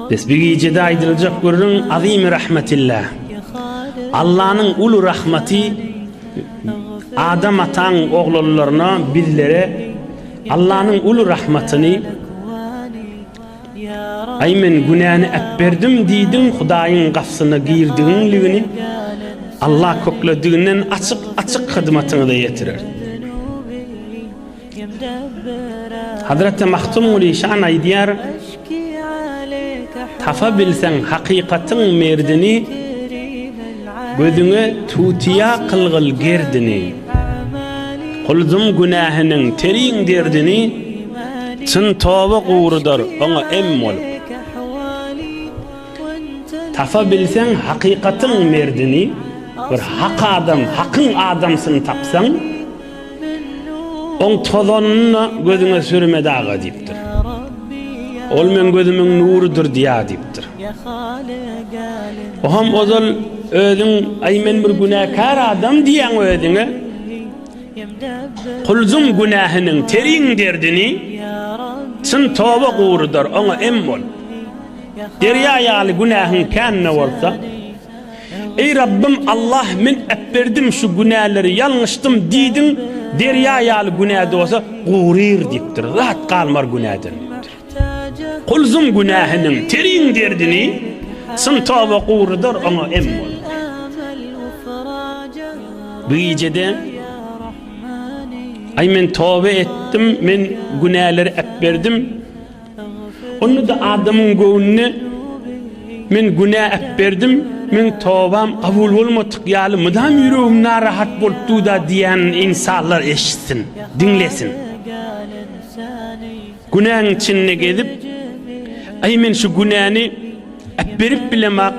Desbigi icede aydılacak görürün azim rahmetillah. Allah'ın ulu rahmeti Adam atan oğullarına bizlere Allah'ın ulu rahmetini aymen günahını etberdim diydin Hudayın gafsına girdiğin ligini Allah kokladığının açık hizmetini de yetirir. Hazreti Mahtum Ulişan aydiyar tafa bilsen hakikatin merdini gözüne tutiya kılgıl gerdini kulzum günahının terin derdini çın tövbe uğrudur ona emmol tafa bilsen hakikatin merdini bir hak adam hakkın adamsın tapsan on tozonuna gözüne sürme dağı deyiptir. Ol men gözümün nurudur diye deyiptir. Oham ozal özün aymen bir günahkar adam diyen özüne kulzum günahının terin derdini çın tövbe uğrudur ona emmol derya yağlı günahın kendine olsa ey Rabbim Allah men etberdim şu günahları yanlıştım diydin derya yağlı günah da olsa uğrir deyiptir. Rahat kalmar günahdan. Kulzum günahının terin derdini çın tövbe uğrudur ona emmol. Bu gecede ay men tövbe ettim men günahları etberdim onu da adamın gönlüne men günah etberdim men tövbem kabul olmadık yalı mıdam yüreğim narahat boldu da diyen insanlar eşitsin dinlesin günahın içine gidip ay men şu günahını etberip bilemek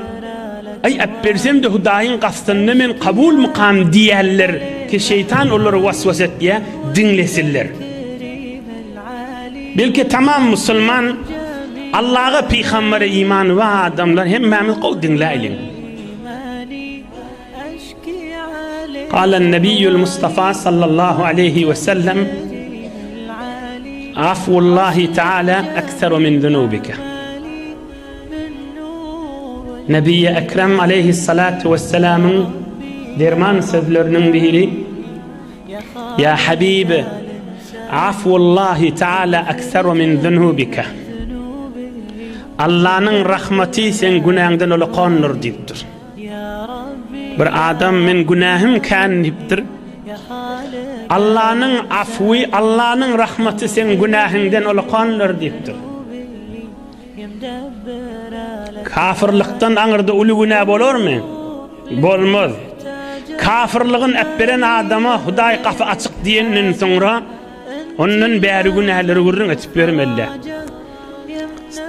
ay etbersem de Hudayın kastını men kabul mukam diyenler ki şeytan onları vasvas et diye dinlesinler. Belki tamam Müslüman Allah'a peygambere iman ve adamlar hem memnun kol dinleyelim. قال النبي المصطفى صلى الله عليه وسلم عفو الله تعالى أكثر من ذنوبك. Nebi Ekrem aleyhissalatu vesselam'ın derman sözlerinin biri ya Habibi afullahi Teala ekseru min zunubika Allah'ın rahmeti sen günahından oluqonur deyiptir. Bir adam men günahım kan deyiptir. Allah'ın afwi Allah'ın rahmeti sen günahından oluqonur deyiptir. Kafirlikten anırda ulu günah bolor mu? Bolmaz. Kafirliğin etberen adama Huday kafa açık diyenin sonra onun bäri günahları görün etip vermeli.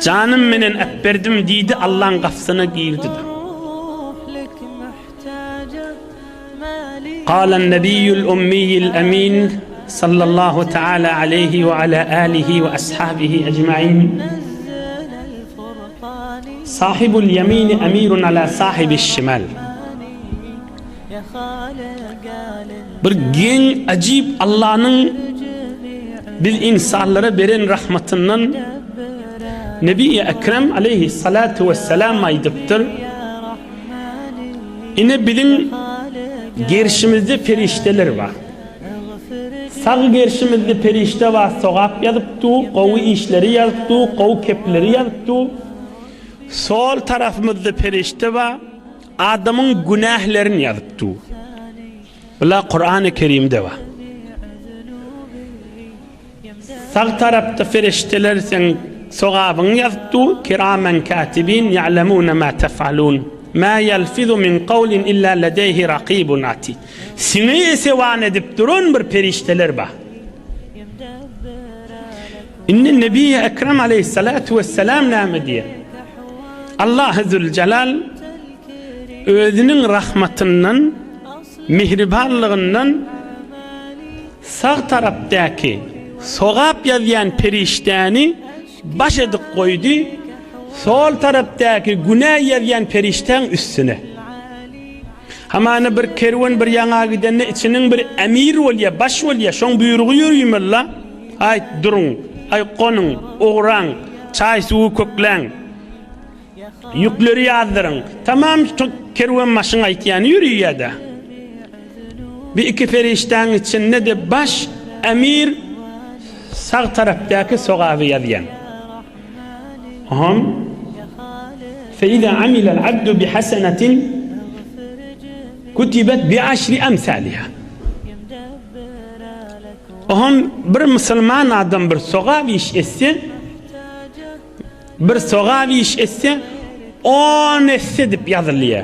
Canım menen etberdim deydi Allah'ın kafasına girdi. قال النبي الأمي الأمين صلى الله تعالى عليه وعلى آله وأصحابه أجمعين صاحب اليمين أمير على صاحب الشمال. Bir gen acib Allah'ın bil insanlara veren rahmetinden Nebi Ekrem aleyhissalatu vesselam aydıptır. Yine bilin gerişimizde perişteler var. Sağ gerişimizde perişte var. Sogap yazıptı, kovu işleri yazıptı, kovu kepleri yazıptı. Sol tarafımızda perişte var. Adamın günahlarını yazıptı. Valla Kur'an-ı Kerim'de var. Sağ tarafta ferişteler sen sogabını yazıptı. Kiramen katibin ya'lemune ma tef'alun. Ma yelfizu min kavlin illa ledeyhi rakibun atid. Sine sevan edip durun bir perişteler var. İnne Nebi Ekrem aleyhissalatu vesselam nâme diye. Allah Zülcelal özünün rahmetinden, mihribanlığından sağ taraftaki sogap yazıyan perişteni baş edip koydu, sol taraftaki günah yazıyan perişten üstüne. Hemen bir kervan bir yana gidenle içinin bir emir olya, baş olya, şon buyruğu yürüyüm Allah. Ay durun, ay konun, uğran, çay suyu köklen, Yükleri yazdırın. Tamam kervan maşın aytyan yürüyor da. Bir iki ferişten içinde de baş emir sağ taraftaki soğabı yazyan. Aham. فإذا عمل العبد بحسنة كتبت بعشر أمثالها. Aham bir Müslüman adam bir soğab iş etse, bir soğab iş etse 10 essedip yazılıyor.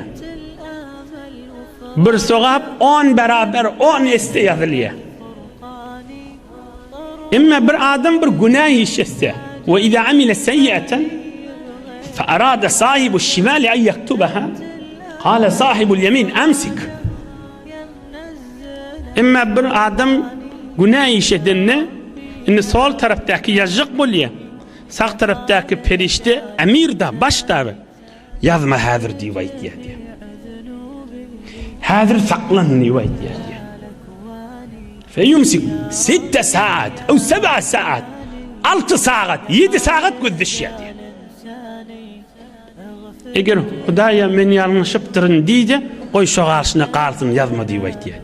Bir soğab 10 beraber 10 esse yazılıyor. Ama bir adam bir günah iş etse ve izâ amile seyyi'eten فأراد صاحب الشمال أن يكتبها قال صاحب اليمين أمسك. إما bir adam günah işedinne inni sol taraftaki yazık bolya, sağ taraftaki perişte emir da baş da yazma hazır divayt diye. Hazır saklan divayt diye. فيمسك 6 ساعات أو 7 ساعات 6 saat 7 saat güzdüş ya diye. Eğer Hudaya men yanlışıptırın deydi, koy şu karşına kalsın yazma divayt diye.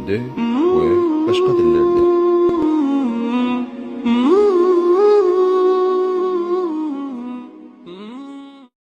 Türkçemde ve başka dillerde.